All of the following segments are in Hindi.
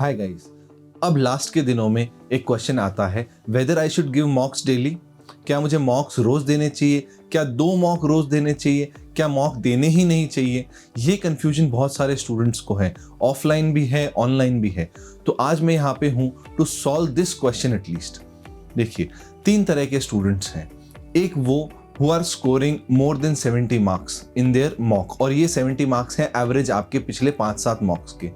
हाय गाइस, अब लास्ट के दिनों में एक क्वेश्चन आता है whether I should give मॉक्स daily. क्या मुझे मॉक्स रोज देने चाहिए? क्या 2 मॉक रोज देने चाहिए? क्या मॉक देने ही नहीं चाहिए? ये कंफ्यूजन बहुत सारे स्टूडेंट्स को है, ऑफलाइन भी है, ऑनलाइन भी है। तो आज मैं यहाँ पे हूँ to solve this question at least. देखिए, 3 तरह के स्टूडेंट्स हैं। एक वो who are scoring more than 70 marks in their mock, और ये 70 मार्क्स हैं एवरेज आपके पिछले 5-7 मॉक्स के।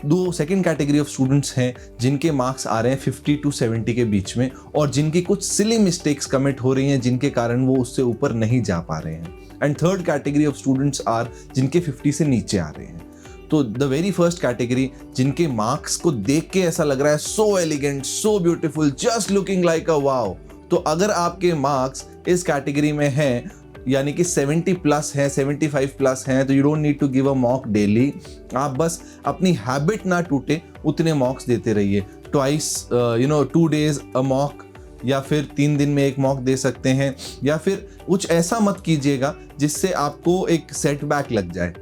दो सेकेंड कैटेगरी ऑफ स्टूडेंट्स हैं जिनके मार्क्स आ रहे हैं 50 to 70 के बीच में, और जिनकी कुछ सिली मिस्टेक्स कमिट हो रही हैं जिनके कारण वो उससे ऊपर नहीं जा पा रहे हैं। And third category of students are जिनके 50 से नीचे आ रहे हैं। तो द वेरी फर्स्ट कैटेगरी, जिनके मार्क्स को देख के ऐसा लग रहा है so elegant, so beautiful, just looking like a wow. तो अगर आपके मार्क्स इस कैटेगरी में हैं, यानी कि 70 प्लस है, 75 प्लस हैं, तो you don't need to give a mock daily. आप बस अपनी हैबिट ना टूटे उतने मॉक्स देते रहिए। ट्वाइस 2 days अ मॉक, या फिर 3 दिन में एक मॉक दे सकते हैं, या फिर कुछ ऐसा मत कीजिएगा जिससे आपको एक सेटबैक लग जाए।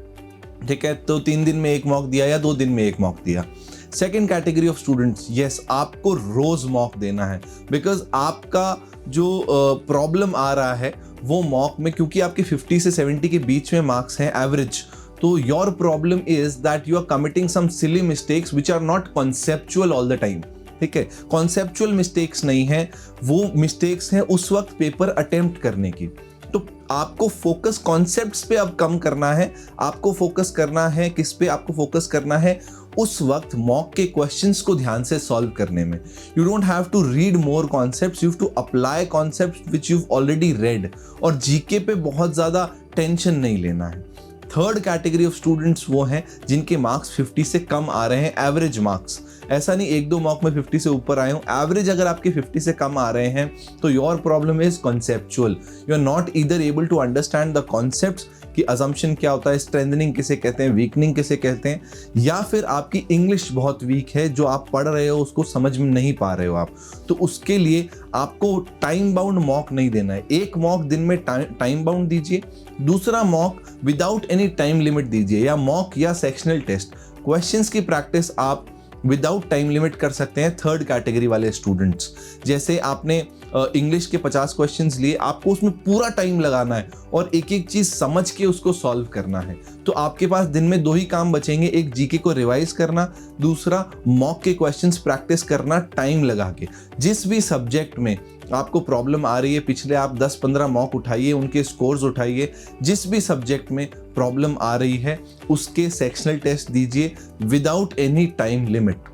ठीक है, तो 3 दिन में एक मॉक दिया या 2 दिन में एक मॉक दिया। Second category of students, yes, आपको रोज मॉक देना है, बिकॉज आपका जो प्रॉब्लम आ रहा है वो मॉक में, क्योंकि आपके 50 से 70 के बीच में मार्क्स हैं एवरेज, तो your problem is that you are committing some silly mistakes which are not conceptual all the time. ठीक है, कॉन्सेप्चुअल मिस्टेक्स नहीं है, वो मिस्टेक्स हैं उस वक्त पेपर अटेम्प्ट करने की। तो आपको फोकस कॉन्सेप्ट्स पे अब कम करना है। आपको फोकस करना है किस पे? आपको फोकस करना है उस वक्त मॉक के क्वेश्चंस को ध्यान से सॉल्व करने में। You don't have to read more concepts, you have to apply concepts which you already read. और जीके पे बहुत ज़्यादा टेंशन नहीं लेना है। थर्ड कैटेगरी ऑफ स्टूडेंट्स वो हैं जिनके मार्क्स 50 से कम आ रहे हैं, एवरेज मार्क्स। ऐसा नहीं 1-2 मॉक में 50 से ऊपर आए हूँ, एवरेज अगर आपके 50 से कम आ रहे हैं तो your problem is conceptual. You are not either able to understand the concepts कि अजम्पशन क्या होता है, स्ट्रेंथनिंग किसे कहते हैं, वीकनिंग किसे कहते हैं, या फिर आपकी इंग्लिश बहुत वीक है, जो आप पढ़ रहे हो उसको समझ में नहीं पा रहे हो आप। तो उसके लिए आपको टाइम बाउंड मॉक नहीं देना है। एक मॉक दिन में टाइम बाउंड दीजिए, दूसरा mock without any time limit दीजिए, या मॉक या सेक्शनल टेस्ट। क्वेश्चंस की प्रैक्टिस आप विदाउट टाइम लिमिट कर सकते हैं थर्ड कैटेगरी वाले स्टूडेंट्स। जैसे आपने इंग्लिश के 50 क्वेश्चंस लिए, आपको उसमें पूरा टाइम लगाना है और एक एक चीज़ समझ के उसको सॉल्व करना है। तो आपके पास दिन में 2 ही काम बचेंगे, एक जीके को रिवाइज करना, दूसरा मॉक के क्वेश्चंस प्रैक्टिस करना टाइम लगा के। जिस भी सब्जेक्ट में आपको प्रॉब्लम आ रही है, पिछले आप 10-15 मॉक उठाइए, उनके स्कोर्स उठाइए। जिस भी सब्जेक्ट में प्रॉब्लम आ रही है उसके सेक्शनल टेस्ट दीजिए without any time limit.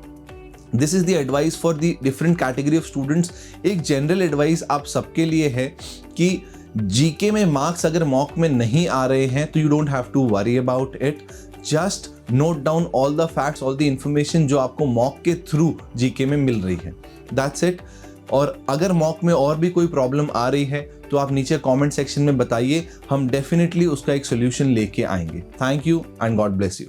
This is the advice for the different category of students. एक जनरल एडवाइस आप सबके लिए है कि जीके में मार्क्स अगर मॉक में नहीं आ रहे हैं तो you don't have to worry about it. Just note down all the facts, all the information जो आपको मॉक के थ्रू जीके में मिल रही है। That's it. और अगर मॉक में और भी कोई प्रॉब्लम आ रही है तो आप नीचे कमेंट सेक्शन में बताइए, हम डेफिनेटली उसका एक सोल्यूशन लेके आएंगे। Thank you and God bless you.